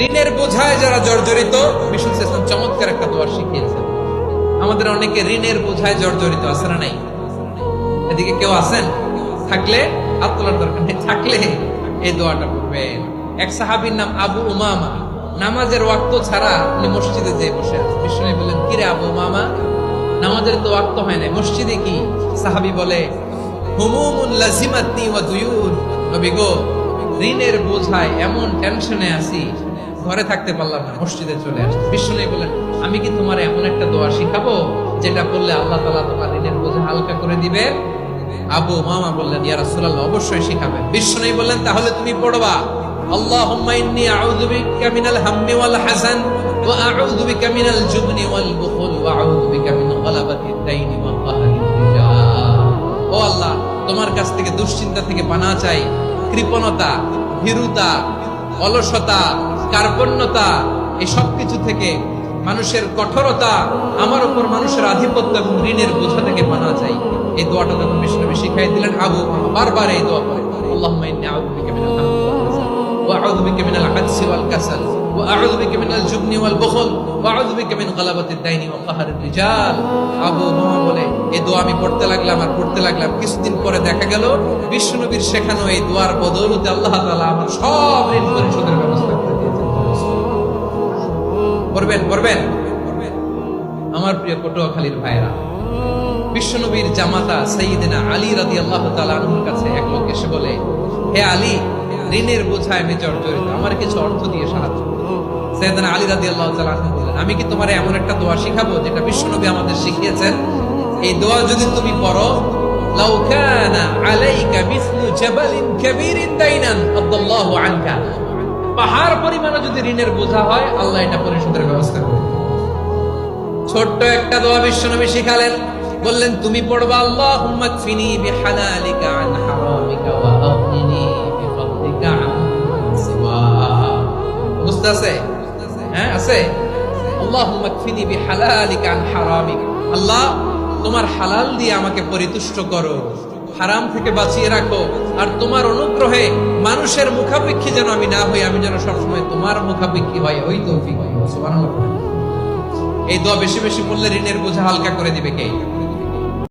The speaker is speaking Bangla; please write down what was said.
ঋণের বোঝায় যারা জর্জরিত, বিষ্ণু ইসলাম চমৎকার একটা দোয়া শিখিয়েছেন। আমাদের অনেকে ঋণের বোঝায় জর্জরিত, আছে না নাই? এদিকে কেউ আছেন? থাকলে হাত তোলার দরকার নেই, থাকলে এই দোয়াটা পড়বেন। এক সাহাবীর নাম আবু উমামা, নামাজের ওয়াক্ত ছাড়া উনি মসজিদে যেয়ে বসে আছে। বিষ্ণু বললেন, কিরে আবু উমামা, নামাজের তো ওয়াক্ত হয় না, মসজিদে কি? সাহাবী বলে, হুমুমুন লাজিমাতনি ওয়া দুয়ুন। নবী গো, ঋণের বোঝায় এমন টেনশনে আছি, ঘরে থাকতে পারলাম না, মসজিদে চলে আসছি। বিষ্ণু বলেন, আমি কি তোমার এমন একটা দোয়া শিখাবো যেটা বললে আল্লাহ তাআলা তোমার ঋণের বোঝা হালকা করে দিবে? আবু উমামা বললেন, ইয়া রাসূলুল্লাহ, অবশ্যই শিখাবেন। বিষ্ণু বললেন, তাহলে তুমি পড়বা, আল্লাহুম্মা ইন্নী আউযু বিকা মিনাল হাম্মি ওয়াল হাযান ওয়া আউযু বিকা মিনাল জুবনি ওয়াল বুখল ওয়া আউযু বিকা মিন গালাবাতিদ দাইনি ওয়া কাহরির রিজাল। ও আল্লাহ, তোমার কাছ থেকে দুশ্চিন্তা থেকে পানাহ চাই, কৃপণতা, ভীরুতা, অলসতা, কার্পণ্যতা, এই সব কিছু থেকে, মানুষের কঠোরতা, আমার উপর মানুষের আধিপত্য এবং ঋণের বোঝা থেকে পানাহ চাই। এই দোয়াটা যখন বিষ্ণু নবী শিখাই দিলেন, আবু বারবার এই দোয়া পড়ে, আল্লাহুম্মা ইন্নী আউযু বিকা মিনাল হাম্মি ওয়াল হাযান ওয়া আউযু বিকা মিনাল আজজি ওয়াল কাসাল ওয়া আউযু বিকা মিনাল জুবনি ওয়াল বুখল ওয়া আউযু বিকা মিন গালাবাতিদ দাইনি ওয়া কাহরির রিজাল। আবু উমামা বলে, এই দোয়া আমি পড়তে লাগলাম আর পড়তে লাগলাম। কিছুদিন পরে দেখা গেল বিষ্ণু নবীর শেখানো এই দোয়ার বদৌলতে আল্লাহ তাআলা আমার সব ঋণ পরিশোধের ব্যবস্থা করে দিয়েছেন। পড়বেন আমার প্রিয় পটুয়াখালীর ভাইরা, বিশ্বনবীর জামাতা সাইয়্যিদিনা আলী রাদিয়াল্লাহু তাআলা আনহুর কাছে এক লোক এসে বলে, হে আলী, ঋণের বোঝায় আমি জর্জরিত, আমার কিছু অর্থ দিয়ে সাহায্য করুন। সাইয়্যিদিনা আলী রাদিয়াল্লাহু তাআলা আনহু বললেন, আমি কি তোমারে এমন একটা দোয়া শিখাবো যেটা বিশ্বনবী আমাদের শিখিয়েছেন? এই দোয়া যদি তুমি পড়ো, লাউ কানা আলাইকা মিসলু জাবালিন কাবীরিন দাইনান আদাল্লাহু আনকা, পাহাড় পরিমাণে যদি ঋণের বোঝা হয়, আল্লাহ এটা পরিশোধের ব্যবস্থা করে দিবেন। ছোট্ট একটা দোয়া বিশ্বনবী শিখালেন, বললেন, তুমি পড়বা, আল্লাহুম্মা কফিনি বিহালালিকা আন হারামিকা ওয়া আগনিনি বিফadlika আম্মান সিওয়া। বুঝতে আছে? হ্যাঁ, আছে। আল্লাহুম্মা কফিনি বিহালালিকা আন হারামিক, আল্লাহ তোমার হালাল দিয়ে আমাকে পরিতুষ্ট করো, হারাম থেকে বাঁচিয়ে রাখো, আর তোমার অনুগ্রহে মানুষের মুখাপেক্ষী যেন আমি না হই, আমি যেন সবসময় তোমার মুখাপেক্ষী হই, ওই তৌফিক দিও। সুবহানাল্লাহ। এই দোয়া বেশি বেশি পড়লে ঋণের বোঝা হালকা করে দিবে কে?